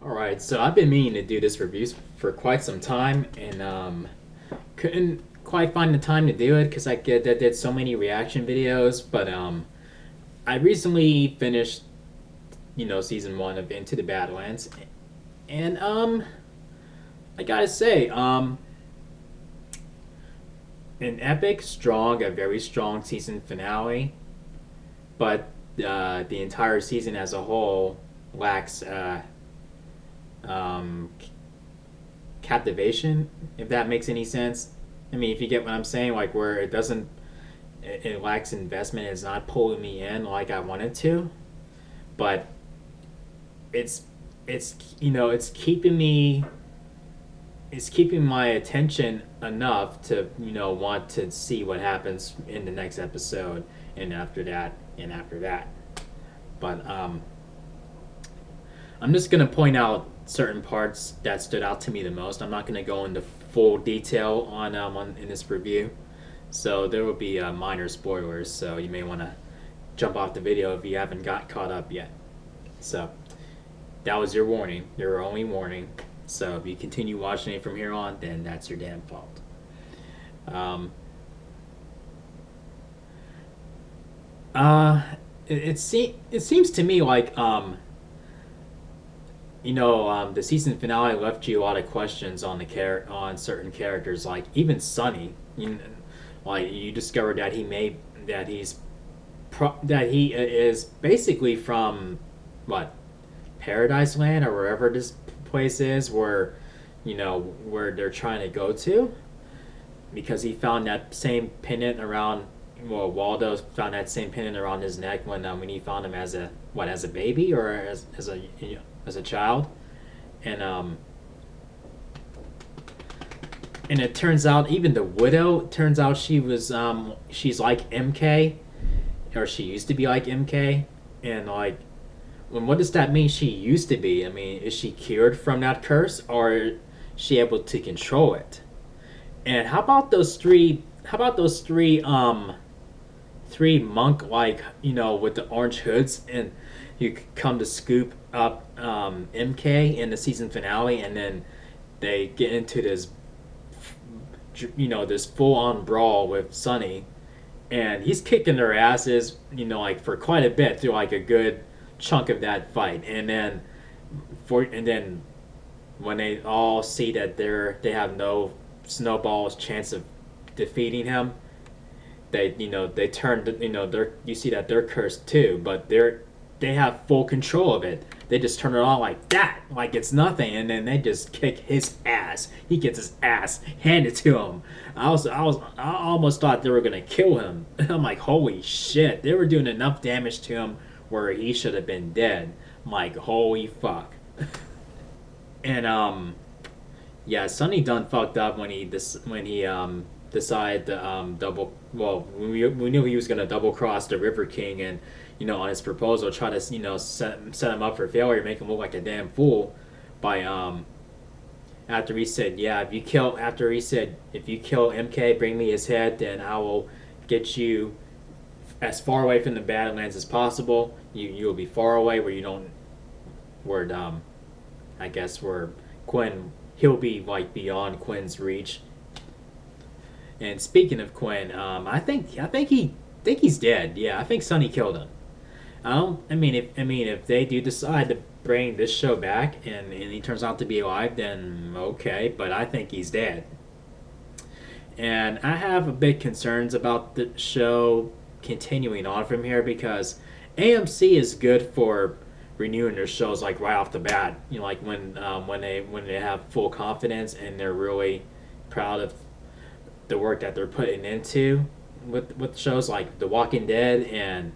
Alright, so I've been meaning to do this reviews for quite some time and couldn't quite find the time to do it because did so many reaction videos. But I recently finished, season one of Into the Badlands, and I gotta say, an epic, strong, a very strong season finale, but the entire season as a whole lacks um, captivation, if that makes any sense. I mean, if you get what I'm saying, like where it lacks investment, it's not pulling me in like I wanted to, but it's it's keeping my attention enough to want to see what happens in the next episode and after that and after that. But I'm just gonna point out certain parts that stood out to me the most. I'm not gonna go into full detail on in this review, so there will be minor spoilers. So you may want to jump off the video if you haven't got caught up yet. So that was your warning, your only warning. So if you continue watching it from here on, then that's your damn fault. Um, uh, it seems to me like the season finale left you a lot of questions on on certain characters, like even Sunny. Like you discovered that that he is basically from what, Paradise Land or wherever this place is, where where they're trying to go to, because he found that same pendant around. Well, Waldo found that same pendant around his neck when he found him as a baby or as a child, and and it turns out even the widow, turns out she's like MK, or she used to be like MK, and like, what does that mean? She used to be. I mean, is she cured from that curse, or is she able to control it? And how about those three? How about those three monk, like, with the orange hoods, and you come to scoop up MK in the season finale, and then they get into this full on brawl with Sunny, and he's kicking their asses, like for quite a bit through like a good chunk of that fight, and then when they all see that they have no snowball's chance of defeating him, they turn they're, you see that they're cursed too, but they have full control of it. They just turn it on like that, like it's nothing, and then they just kick his ass. He gets his ass handed to him. I almost thought they were gonna kill him. I'm like, holy shit! They were doing enough damage to him where he should have been dead. I'm like, holy fuck. And yeah, Sonny done fucked up when he decided to double. Well, we knew he was gonna double cross the River King, and on his proposal try to set him up for failure, make him look like a damn fool by after he said, yeah, if you kill MK, bring me his head, then I will get you as far away from the Badlands as possible. You'll be far away where you don't, where I guess where Quinn, he'll be like beyond Quinn's reach. And speaking of Quinn, I think he's dead. Yeah, I think Sonny killed him. I mean, if they do decide to bring this show back and he turns out to be alive, then okay. But I think he's dead. And I have a big concerns about the show continuing on from here, because AMC is good for renewing their shows like right off the bat. Like when they have full confidence and they're really proud of the work that they're putting into with shows like The Walking Dead and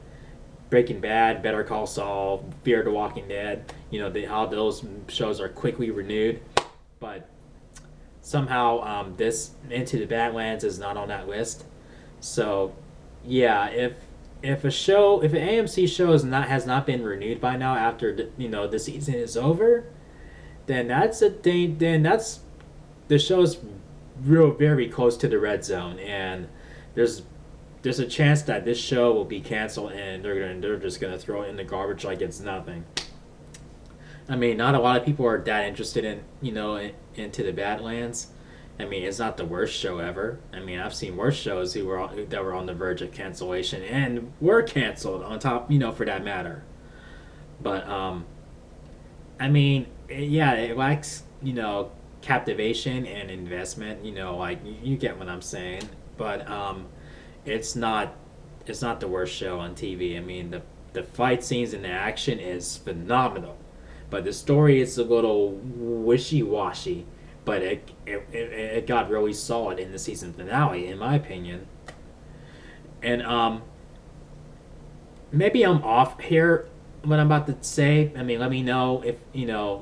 Breaking Bad, Better Call Saul, Fear the Walking Dead. How those shows are quickly renewed, but somehow this Into the Badlands is not on that list. So yeah, if an AMC show has not been renewed by now after the season is over, then that's a thing. Then that's the show's very close to the red zone, and there's a chance that this show will be canceled and they're just gonna throw it in the garbage like it's nothing. I mean, not a lot of people are that interested in into the Badlands. I mean, it's not the worst show ever. I mean, I've seen worse shows that were on the verge of cancellation and were canceled on top, for that matter. But I mean, yeah, it lacks captivation and investment. Like you get what I'm saying. But it's not it's not the worst show on TV. I mean, the fight scenes and the action is phenomenal, but the story is a little wishy washy. But it got really solid in the season finale, in my opinion. And maybe I'm off here what I'm about to say. I mean, let me know if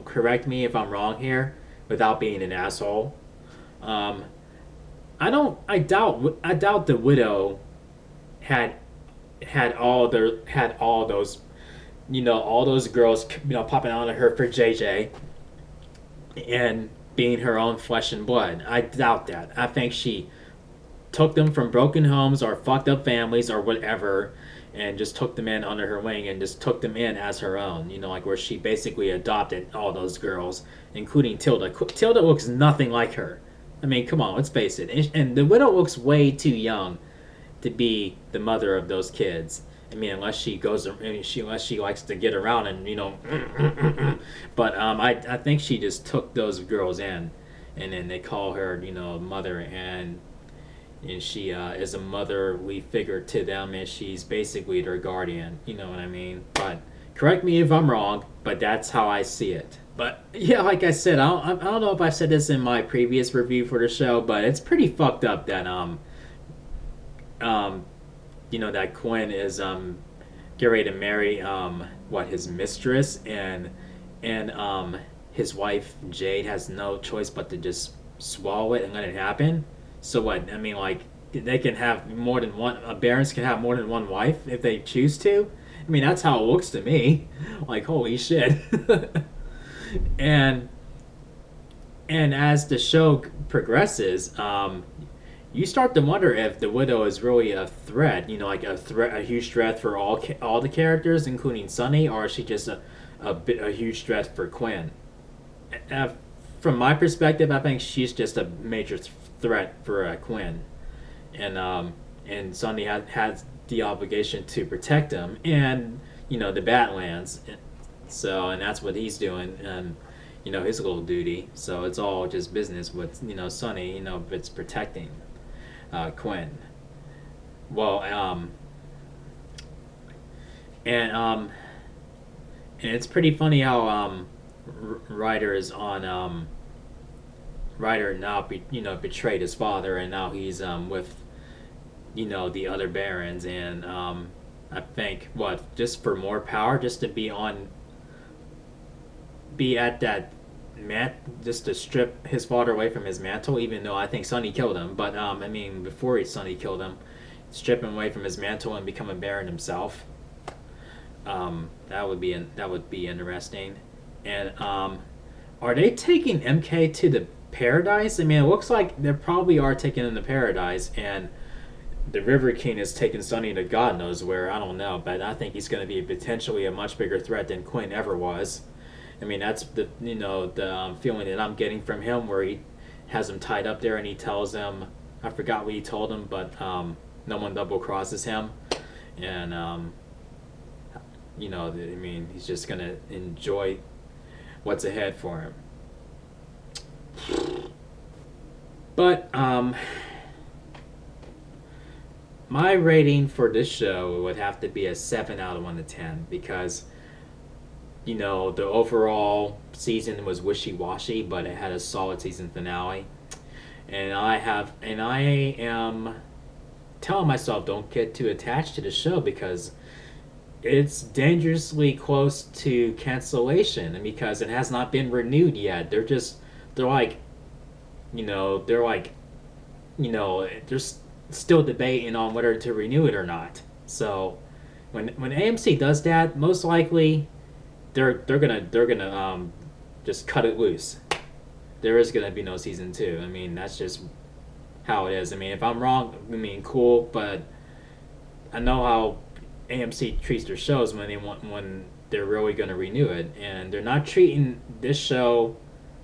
correct me if I'm wrong here, without being an asshole. Um, I doubt the widow had had all those all those girls popping out of her for JJ and being her own flesh and blood. I doubt that. I think she took them from broken homes or fucked up families or whatever, and just took them in under her wing and just took them in as her own. Like where she basically adopted all those girls, including Tilda. Tilda looks nothing like her. I mean, come on, let's face it. And the widow looks way too young to be the mother of those kids. I mean, unless she likes to get around and but I think she just took those girls in, and then they call her mother, and she is a motherly figure to them, and she's basically their guardian. You know what I mean? But correct me if I'm wrong, but that's how I see it. But yeah, like I said, I don't know if I said this in my previous review for the show, but it's pretty fucked up that um that Quinn is getting ready to marry his mistress, and his wife Jade has no choice but to just swallow it and let it happen. So what? I mean, like they can have more than one. Barons can have more than one wife if they choose to. I mean, that's how it looks to me. Like holy shit. and and as the show progresses, you start to wonder if the widow is really a threat. Like a huge threat for all the characters, including Sunny, or is she just a huge threat for Quinn? Uh, from my perspective, I think she's just a major threat for Quinn, and Sunny has the obligation to protect him and the Badlands. So and that's what he's doing, and his little duty. So it's all just business with Sunny. It's protecting Quinn. Well, and and it's pretty funny how Ryder is on Ryder now betrayed his father, and now he's with the other barons, and I think what, just for more power, just to be at that just to strip his father away from his mantle, even though I think Sonny killed him. But I mean, before Sonny killed him, strip him away from his mantle and become a baron himself. That would be interesting. And are they taking MK to the paradise? I mean, it looks like they probably are taking him to paradise, and the River King is taking Sonny to God knows where. I don't know, but I think he's going to be potentially a much bigger threat than Quinn ever was. I mean, that's the feeling that I'm getting from him, where he has him tied up there and he tells him, I forgot what he told him, but no one double crosses him, and I mean, he's just gonna enjoy what's ahead for him. But my rating for this show would have to be a 7 out of 1 to 10, because the overall season was wishy-washy, but it had a solid season finale. And I am telling myself don't get too attached to the show, because it's dangerously close to cancellation, and because it has not been renewed yet. They're still debating on whether to renew it or not. So when AMC does that, most likely they're gonna just cut it loose. There is gonna be no season 2. I mean, that's just how it is. I mean, if I'm wrong, I mean, cool, but I know how AMC treats their shows when they're really going to renew it, and they're not treating this show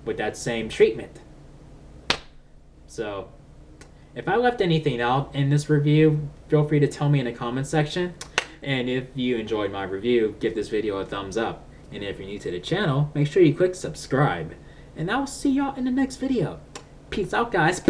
with that same treatment. So, if I left anything out in this review, feel free to tell me in the comment section. And if you enjoyed my review, give this video a thumbs up. And if you're new to the channel, make sure you click subscribe. And I will see y'all in the next video. Peace out, guys.